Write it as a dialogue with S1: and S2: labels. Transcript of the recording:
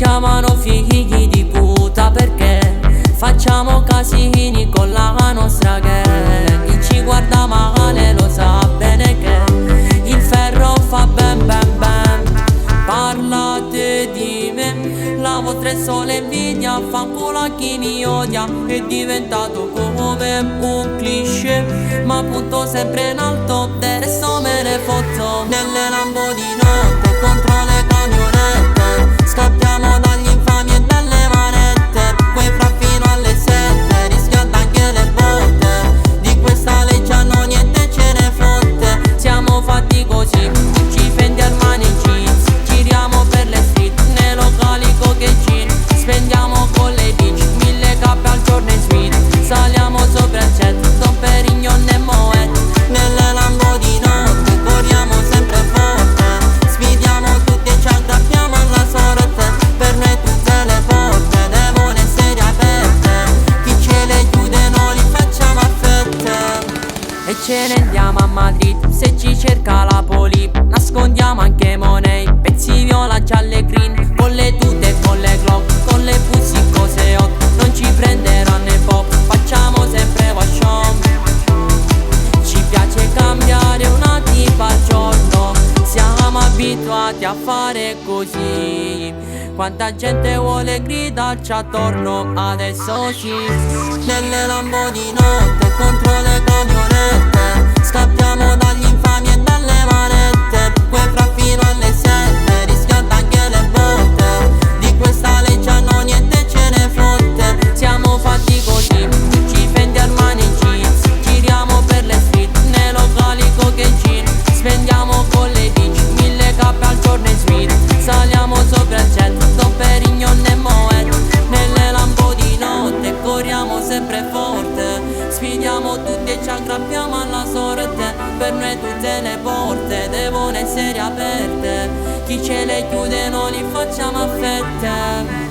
S1: chiamano figli di puta perché facciamo casini con la nostra gang. Chi ci guarda male lo sa bene che il ferro fa bam bam bam. Parlate di me, la vostra è solo invidia, fanculo a chi mi odia. È diventato come un cliché, ma punto sempre in alto, del resto me ne fotto. Nelle lambo di notte contro le camionette, scappiamo dagli infami e dalle manette. Quei fra fino alle 7, rischiando anche le botte. Di questa legge hanno niente ce ne fotte. Siamo fatti così, ci fendi Armani e jeans, giriamo per le street, nei locali coche-gin. Spendiamo con le bitch, 1000 cappe al giorno in suite. Saliamo sopra il jet, Don Perignon e Moet. Nelle lambo di notte corriamo sempre forte, sfidiamo tutti e ci aggrappiamo alla sorte. Per noi tutte le porte devono essere aperte, chi ce le chiude noi li facciamo a fette. E ce ne andiamo a Madrid, se ci cerca la poli, nascondiamo anche money, pezzi viola, gialle green, con le tute e con le glock, con le pussy cose hot. Non ci prenderanno i pop, facciamo sempre wascion. Ci piace cambiare una tipa al giorno, siamo abituati a fare così. Quanta gente vuole gridarci attorno, adesso sì. Nelle lambo di notte contro le camionette, scappiamo dagli infami e dalle manette. Quei fra fino alle 7, rischiando anche le botte. Di questa legge hanno niente ce ne fotte. Siamo fatti così, ci fendi Armani e jeans, giriamo per le street, nei locali coche-gin. Spendiamo con le bitch, 1000 cappe al giorno in suite. Saliamo sopra il jet, Don Perignon e Moet. Nelle lambo di notte corriamo sempre forte, sfidiamo tutti e ci aggrappiamo alla sorte. Per noi tutte le porte devono essere aperte, chi ce le chiude noi li facciamo a fette.